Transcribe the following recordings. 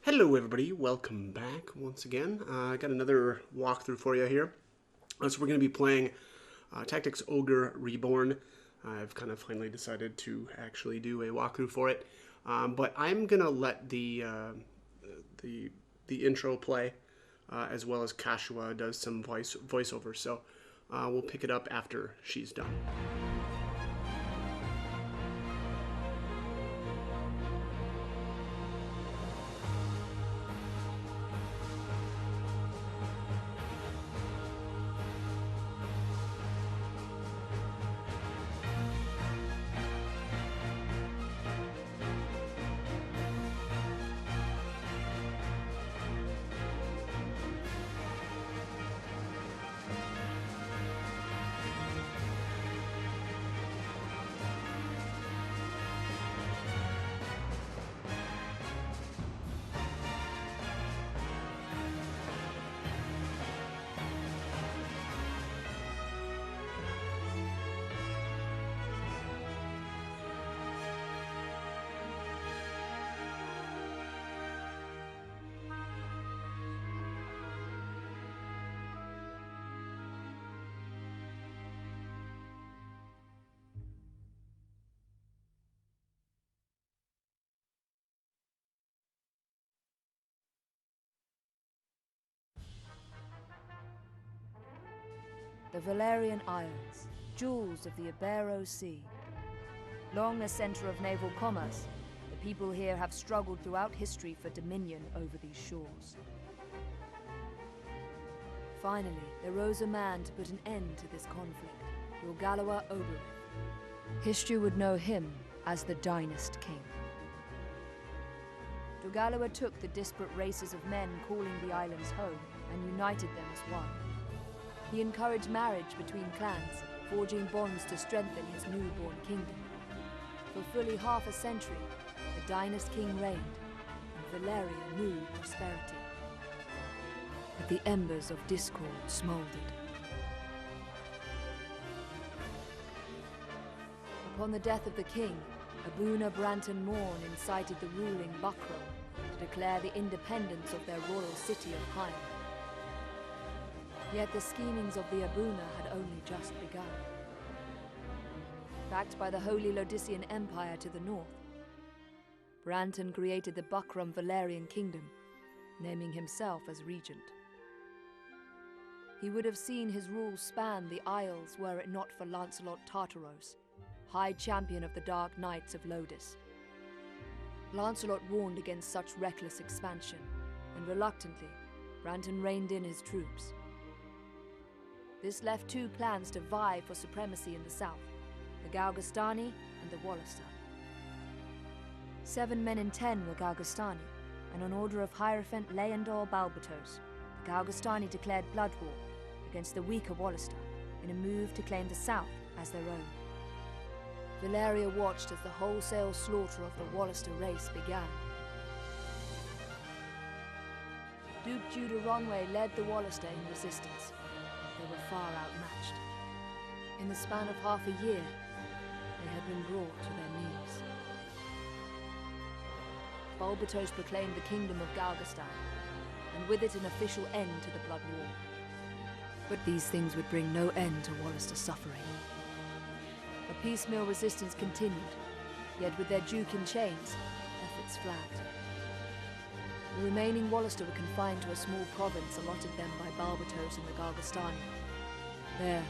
Hello everybody, welcome back once again. I got another walkthrough for you here. So we're going to be playing Tactics Ogre Reborn. I've kind of finally decided to actually do a walkthrough for it. But I'm going to let the intro play, as well as Kashua does some voiceover. So we'll pick it up after she's done. The Valerian Isles, jewels of the Ibero Sea. Long a center of naval commerce, the people here have struggled throughout history for dominion over these shores. Finally, there rose a man to put an end to this conflict, Ogre Reborn. History would know him as the Dynast King. Ogre took the disparate races of men calling the islands home and united them as one. He encouraged marriage between clans, forging bonds to strengthen his newborn kingdom. For fully half a century, the Dynast King reigned, and Valeria knew prosperity. But the embers of discord smoldered. Upon the death of the king, Abuna Branton Morn incited the ruling Buckram to declare the independence of their royal city of Hyde. Yet the schemings of the Abuna had only just begun. Backed by the Holy Lodician Empire to the north, Branton created the Buckram Valerian Kingdom, naming himself as regent. He would have seen his rule span the Isles were it not for Lancelot Tartaros, High Champion of the Dark Knights of Lodis. Lancelot warned against such reckless expansion, and reluctantly, Branton reined in his troops. This left two clans to vie for supremacy in the south, the Galgastani and the Wallister. 7 men in 10 were Galgastani, and on order of Hierophant Leandor Balbatos, the Galgastani declared blood war against the weaker Wallister in a move to claim the south as their own. Valeria watched as the wholesale slaughter of the Wallister race began. Duke Judah Ronway led the Wallister in resistance. They were far outmatched. In the span of half a year, they had been brought to their knees. Balbatos proclaimed the kingdom of Galgastan, and with it an official end to the blood war. But these things would bring no end to Wallister suffering. A piecemeal resistance continued, yet with their duke in chains, efforts flagged. The remaining Wallister were confined to a small province allotted them by Balbatos and the Galgastani. There,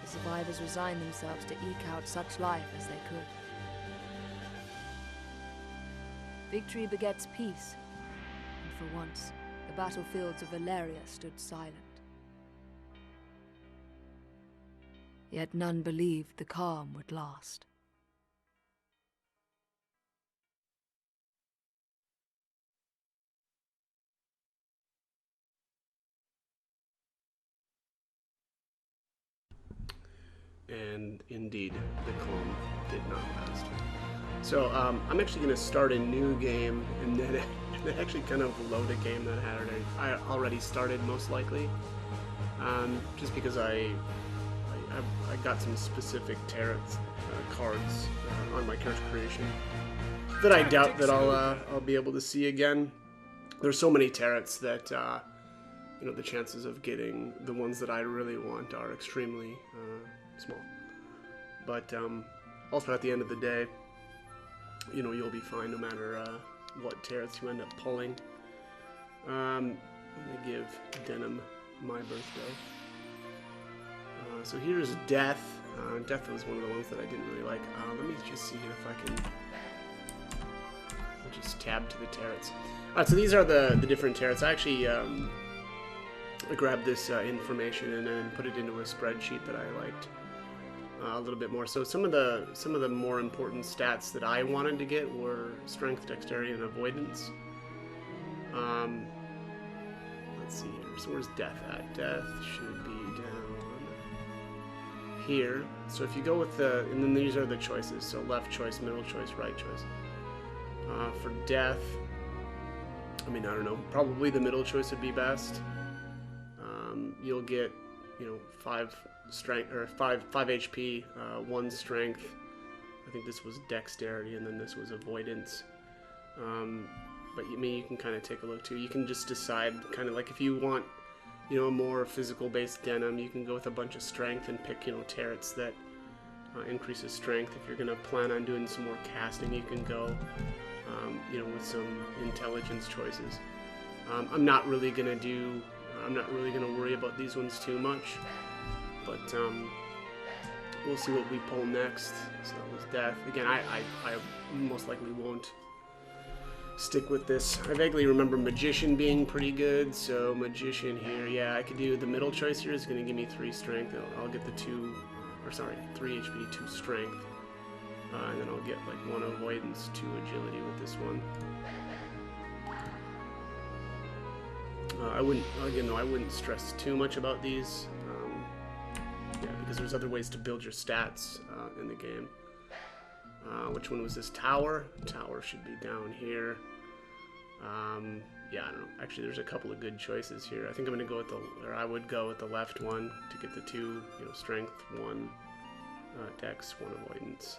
the survivors resigned themselves to eke out such life as they could. Victory begets peace, and for once, the battlefields of Valeria stood silent. Yet none believed the calm would last. And indeed, the calm did not last. So I'm actually going to start a new game and then actually kind of load a game that I already started, most likely. Just because I got some specific tarot cards on my character creation that I doubt that I'll be able to see again. there's so many turrets that you know, the chances of getting the ones that I really want are extremely small. But also at the end of the day, you know, you'll be fine no matter what turrets you end up pulling. Let me give Denim my birthday. So here's Death. Death was one of the ones that I didn't really like. Let me just see here if I can just tab to the turrets. Alright, so these are the different turrets. I actually grabbed this information and then put it into a spreadsheet that I liked a little bit more. So some of the more important stats that I wanted to get were strength, dexterity, and avoidance. Let's see here. So where's Death at? Death should be down here. So if you go with the, and then these are the choices. So left choice, middle choice, right choice. For Death, I mean, I don't know. Probably the middle choice would be best. You'll get, you know, 5 strength or 5 HP, 1 strength. I think this was dexterity, and then this was avoidance. But I mean, you can kind of take a look too. You can just decide, kind of like if you want, you know, a more physical-based denim, you can go with a bunch of strength and pick, you know, turrets that increases strength. If you're gonna plan on doing some more casting, you can go, you know, with some intelligence choices. I'm not really gonna worry about these ones too much, but we'll see what we pull next. So that was Death. Again, I most likely won't stick with this. I vaguely remember Magician being pretty good, so Magician here, yeah, I could do the middle choice here is going to give me 3 strength. I'll get the 3 HP, 2 strength, and then I'll get like 1 avoidance, 2 agility with this one. I wouldn't stress too much about these, yeah, because there's other ways to build your stats in the game. Which one was this? Tower? Tower should be down here. Yeah, I don't know. Actually, there's a couple of good choices here. I think I'm going to go with I would go with the left one to get the 2, you know, strength, 1 dex, 1 avoidance.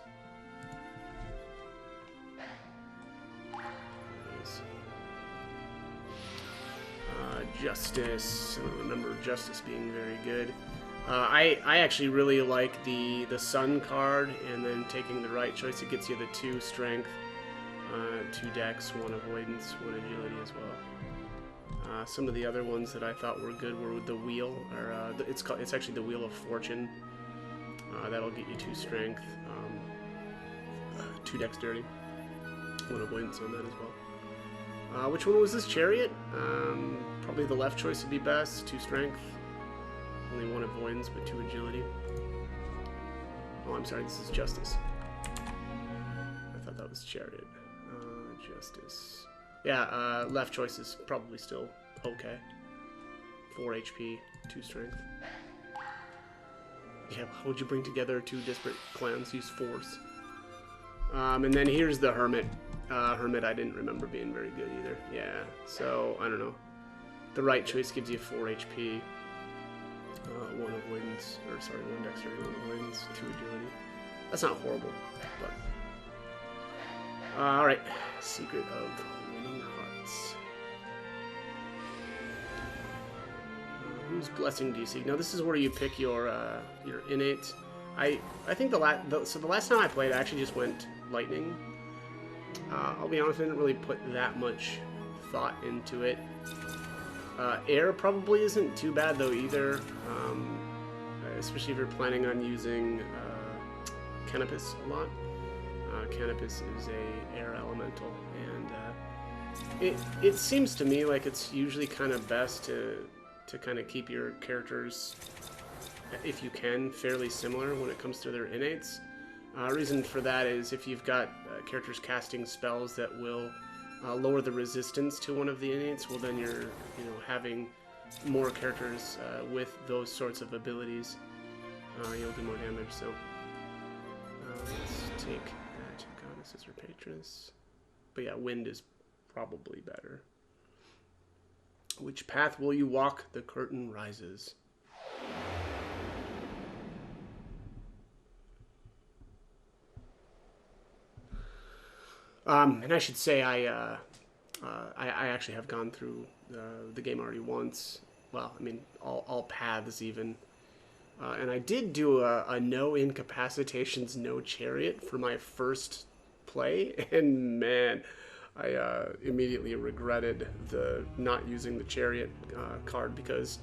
Justice. I don't remember Justice being very good. I actually really like the Sun card, and then taking the right choice, it gets you the 2 strength, 2 dex, 1 avoidance, 1 agility as well. Some of the other ones that I thought were good were with the wheel, or it's actually the Wheel of Fortune. That'll get you 2 strength, 2 dexterity, 1 avoidance on that as well. Which one was this? Chariot? Probably the left choice would be best. 2 strength. Only 1 avoidance, but 2 agility. Oh, I'm sorry, this is Justice. I thought that was Chariot. Justice. Yeah, left choice is probably still okay. 4 HP, 2 strength. Yeah, how would you bring together 2 disparate clans? Use force. And then here's the Hermit. Hermit I didn't remember being very good either. Yeah, so, I don't know. The right choice gives you 4 HP. 1 avoidance, or sorry, 1 dexterity, 1 avoidance, 2 agility. That's not horrible, but... Alright, Secret of Winning Hearts. Whose blessing do you seek? Now this is where you pick your innate. I think the last time I played, I actually just went lightning. I'll be honest, I didn't really put that much thought into it. Air probably isn't too bad though either, especially if you're planning on using Canopus a lot. Canopus is a air elemental, and it seems to me like it's usually kind of best to kind of keep your characters, if you can, fairly similar when it comes to their innates. Reason for that is if you've got characters casting spells that will lower the resistance to one of the innates, well then you're, you know, having more characters with those sorts of abilities, you'll do more damage. So let's take that Goddess as her patroness. But yeah, wind is probably better. Which path will you walk? The curtain rises. And I should say I I actually have gone through the game already once. Well, I mean, all paths even. And I did do a no incapacitations, no chariot for my first play, and man, I immediately regretted the not using the chariot card because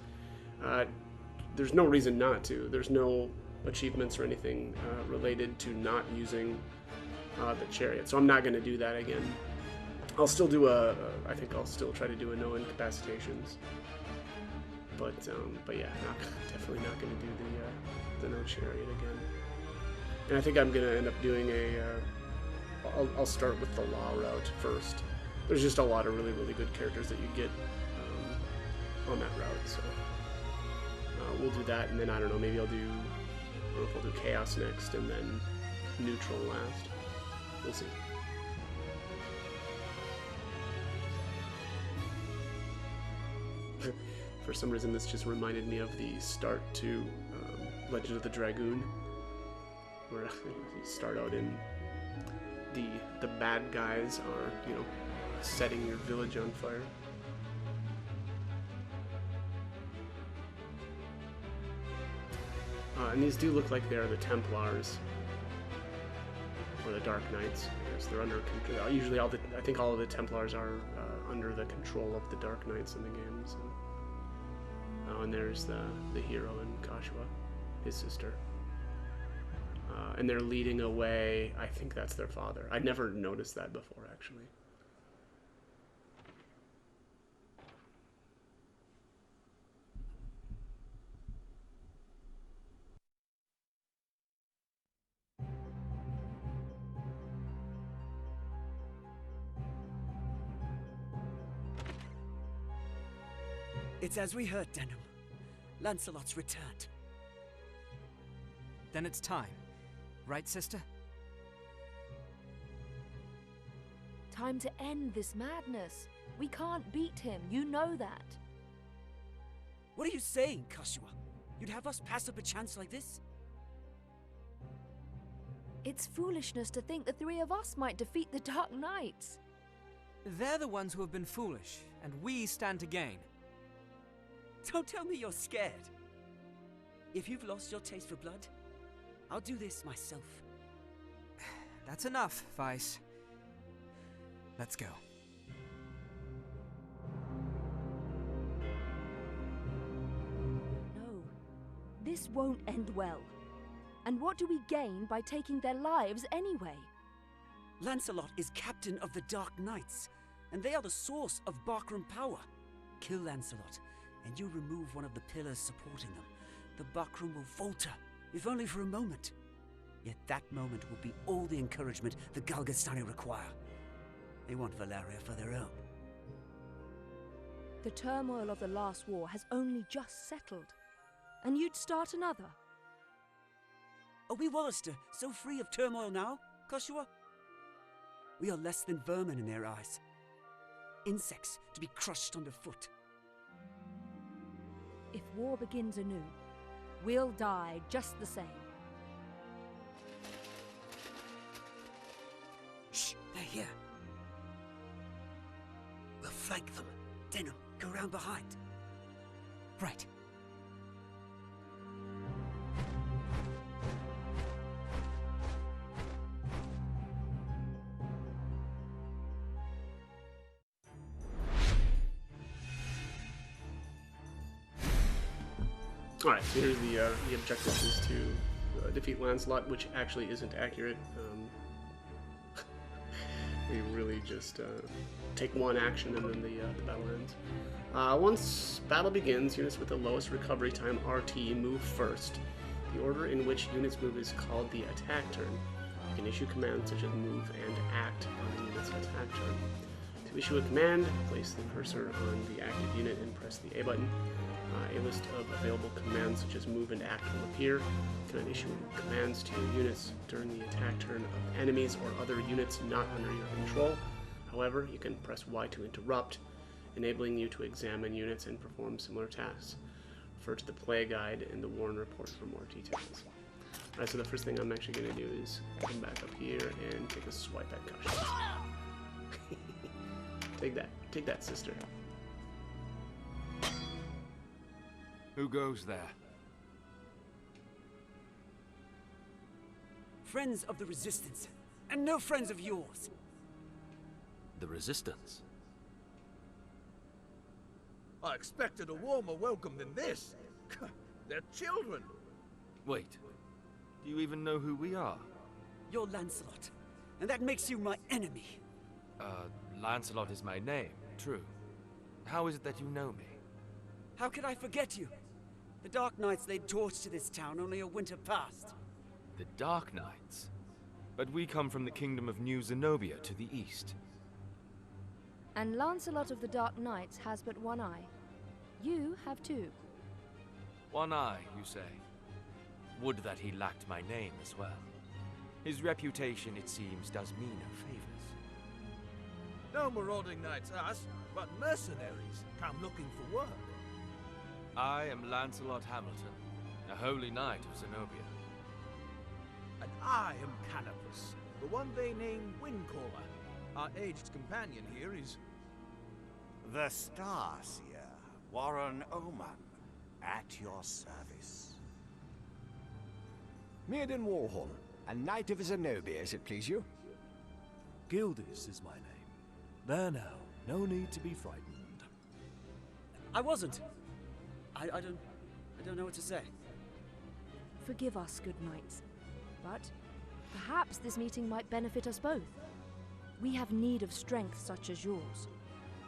there's no reason not to. There's no achievements or anything related to not using the chariot, so I'm not going to do that again. I'll still do I think I'll still try to do a no incapacitations. But yeah, definitely not going to do the no chariot again. And I think I'm going to end up doing I'll start with the law route first. There's just a lot of really, really good characters that you get on that route, so we'll do that, and then I don't know, maybe I don't know if I'll do chaos next, and then neutral last. We'll see. For some reason, this just reminded me of the start to Legend of the Dragoon, where you start out in the bad guys are, you know, setting your village on fire. And these do look like they are the Templars or the Dark Knights. I guess they're under control. Usually, I think all of the Templars are under the control of the Dark Knights in the game. So. And there's the hero in Kashua, his sister. And they're leading away, I think that's their father. I'd never noticed that before, actually. It's as we heard, Denham. Lancelot's returned. Then it's time. Right, sister? Time to end this madness. We can't beat him, you know that. What are you saying, Kashua? You'd have us pass up a chance like this? It's foolishness to think the three of us might defeat the Dark Knights. They're the ones who have been foolish, and we stand to gain. Don't tell me you're scared. If you've lost your taste for blood, I'll do this myself. That's enough, Vice. Let's go. No, this won't end well. And what do we gain by taking their lives anyway? Lancelot is captain of the Dark Knights, and they are the source of Bakram power. Kill Lancelot, and you remove one of the pillars supporting them. The Bakram will falter, if only for a moment. Yet that moment will be all the encouragement the Galgastani require. They want Valeria for their own. The turmoil of the last war has only just settled. And you'd start another? Are we Wallister so free of turmoil now, Kashua? We are less than vermin in their eyes. Insects to be crushed underfoot. If war begins anew, we'll die just the same. Shh, they're here. We'll flank them. Denham, go round behind. Right. Alright, so here's the objective is to defeat Lancelot, which actually isn't accurate. We really just take one action and then the battle ends. Once battle begins, units with the lowest recovery time, RT, move first. The order in which units move is called the attack turn. You can issue commands such as move and act on the unit's attack turn. To issue a command, place the cursor on the active unit and press the A button. A list of available commands such as move and act will appear. You can issue commands to your units during the attack turn of enemies or other units not under your control. However, you can press Y to interrupt, enabling you to examine units and perform similar tasks. Refer to the play guide and the Warren report for more details. Alright, so the first thing I'm actually going to do is come back up here and take a swipe at Kasha. Take that, sister. Who goes there? Friends of the Resistance, and no friends of yours. The Resistance? I expected a warmer welcome than this. They're children. Wait, do you even know who we are? You're Lancelot, and that makes you my enemy. Lancelot is my name, true. How is it that you know me? How could I forget you? The Dark Knights laid torch to this town only a winter past. The Dark Knights? But we come from the kingdom of New Zenobia to the east. And Lancelot of the Dark Knights has but one eye. You have two. One eye, you say? Would that he lacked my name as well. His reputation, it seems, does me no favors. No marauding knights us, but mercenaries come looking for work. I am Lancelot Hamilton, a holy knight of Zenobia. And I am Canopus, the one they name Windcaller. Our aged companion here is... The Starseer, Warren Oman, at your service. Mirden Warhol, a knight of Zenobia, as it please you. Gildis is my name. There now, no need to be frightened. I wasn't. I don't know what to say. Forgive us, good knights. But perhaps this meeting might benefit us both. We have need of strength such as yours.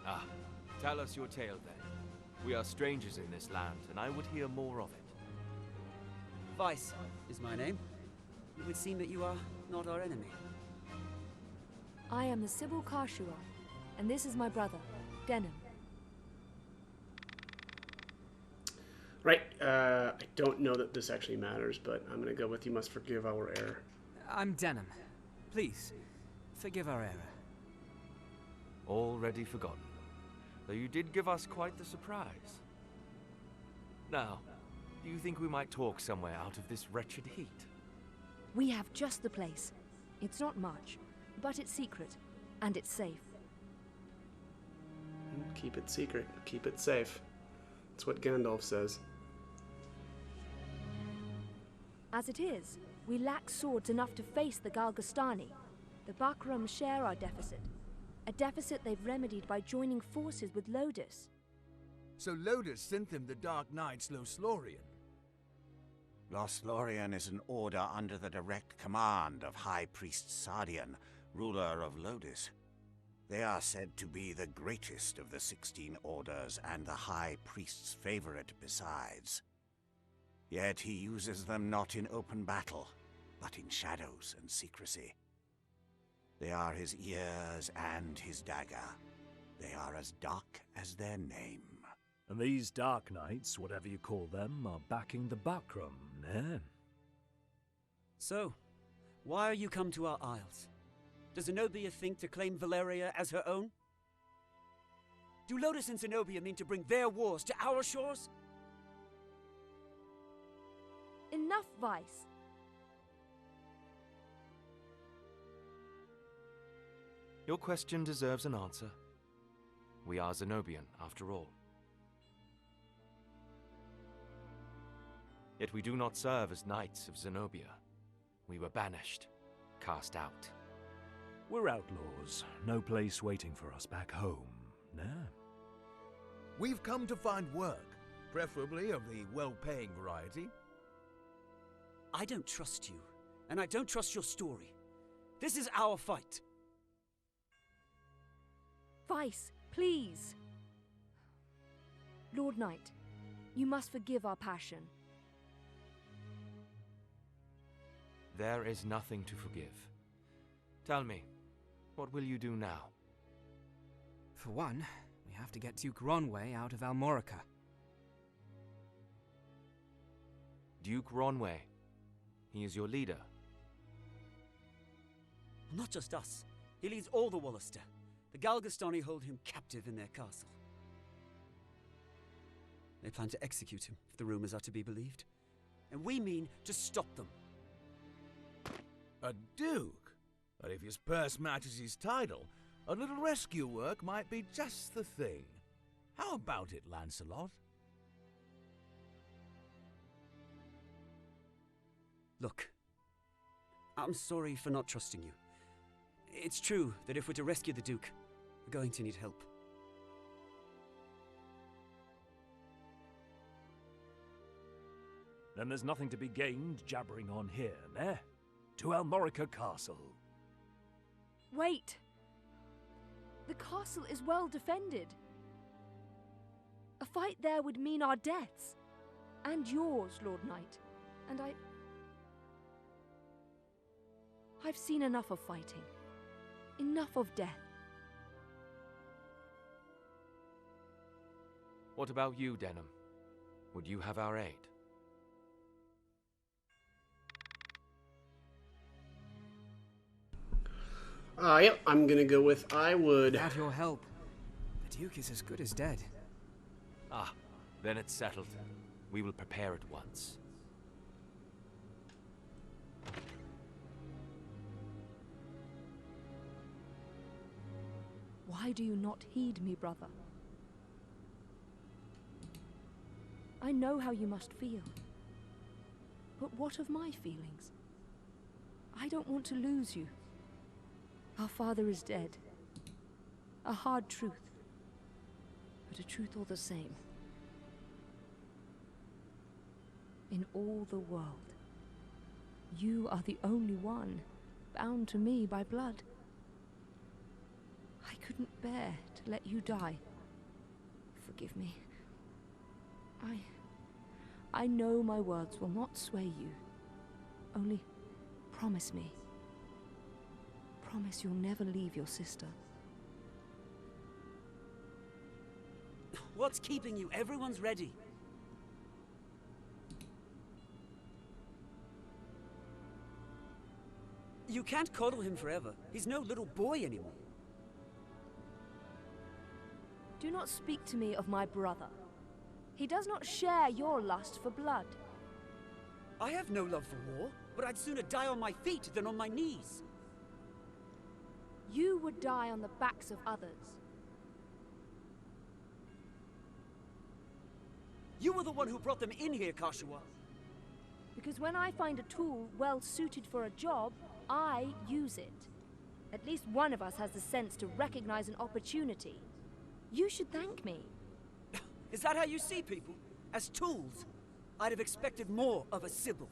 Ah, tell us your tale then. We are strangers in this land, and I would hear more of it. Vice is my name. It would seem that you are not our enemy. I am the Sybil Karshua, and this is my brother, Denim. Right, I don't know that this actually matters, but I'm gonna go with you must forgive our error. I'm Denim. Please, forgive our error. Already forgotten. Though you did give us quite the surprise. Now, do you think we might talk somewhere out of this wretched heat? We have just the place. It's not much, but it's secret, and it's safe. Keep it secret, keep it safe. That's what Gandalf says. As it is, we lack swords enough to face the Galgastani. The Bakram share our deficit. A deficit they've remedied by joining forces with Lodis. So Lodis sent them the Dark Knights Lothlorien. Lothlorien is an order under the direct command of High Priest Sardian, ruler of Lodis. They are said to be the greatest of the 16 orders and the High Priest's favorite besides. Yet he uses them not in open battle, but in shadows and secrecy. They are his ears and his dagger. They are as dark as their name. And these Dark Knights, whatever you call them, are backing the Bakram, eh? So, why are you come to our isles? Does Zenobia think to claim Valeria as her own? Do Lodis and Zenobia mean to bring their wars to our shores? Enough, Vice. Your question deserves an answer. We are Zenobian, after all. Yet we do not serve as knights of Zenobia. We were banished, cast out. We're outlaws. No place waiting for us back home, nah? We've come to find work, preferably of the well-paying variety. I don't trust you, and I don't trust your story. This is our fight. Vice, please. Lord Knight, you must forgive our passion. There is nothing to forgive. Tell me, what will you do now? For one, we have to get Duke Ronway out of Almorica. Duke Ronway. He is your leader. Not just us. He leads all the Wallister. The Galgastani hold him captive in their castle. They plan to execute him, if the rumors are to be believed. And we mean to stop them. A duke? But if his purse matches his title, A little rescue work might be just the thing. How about it, Lancelot? Look, I'm sorry for not trusting you. It's true that if we're to rescue the Duke, we're going to need help. Then there's nothing to be gained jabbering on here, eh? To Almorica Castle. Wait! The castle is well defended. A fight there would mean our deaths. And yours, Lord Knight. And I've seen enough of fighting. Enough of death. What about you, Denham? Would you have our aid? Yep, I'm gonna go with I would. Without your help, the Duke is as good as dead. Ah, then it's settled. We will prepare at once. Why do you not heed me, brother? I know how you must feel. But what of my feelings? I don't want to lose you. Our father is dead. A hard truth, but a truth all the same. In all the world, you are the only one bound to me by blood. I couldn't bear to let you die. Forgive me. I know my words will not sway you. Only promise me. Promise you'll never leave your sister. What's keeping you? Everyone's ready. You can't coddle him forever. He's no little boy anymore. Do not speak to me of my brother. He does not share your lust for blood. I have no love for war, but I'd sooner die on my feet than on my knees. You would die on the backs of others. You were the one who brought them in here, Kashua. Because when I find a tool well suited for a job, I use it. At least one of us has the sense to recognize an opportunity. You should thank me. Is that how you see people? As tools? I'd have expected more of a Sybil.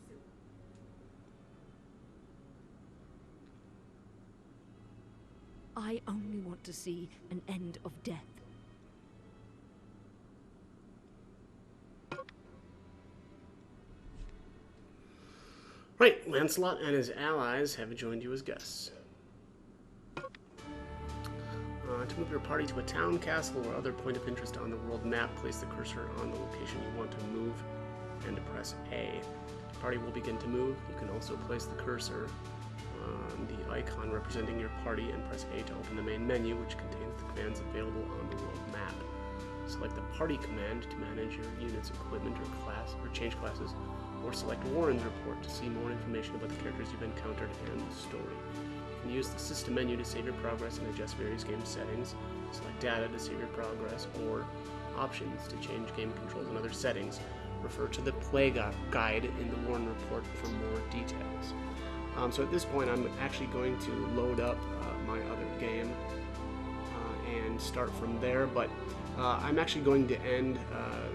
I only want to see an end of death. Right, Lancelot and his allies have joined you as guests. To move your party to a town, castle, or other point of interest on the world map, place the cursor on the location you want to move and press A. The party will begin to move. You can also place the cursor on the icon representing your party and press A to open the main menu, which contains the commands available on the world map. Select the party command to manage your unit's equipment or class, or change classes, or select Warren's report to see more information about the characters you've encountered and the story. You can use the system menu to save your progress and adjust various game settings, select data to save your progress, or options to change game controls and other settings. Refer to the play guide in the Warren report for more details. So at this point I'm actually going to load up my other game and start from there, but I'm actually going to end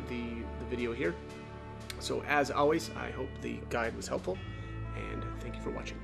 the video here. So as always, I hope the guide was helpful, and thank you for watching.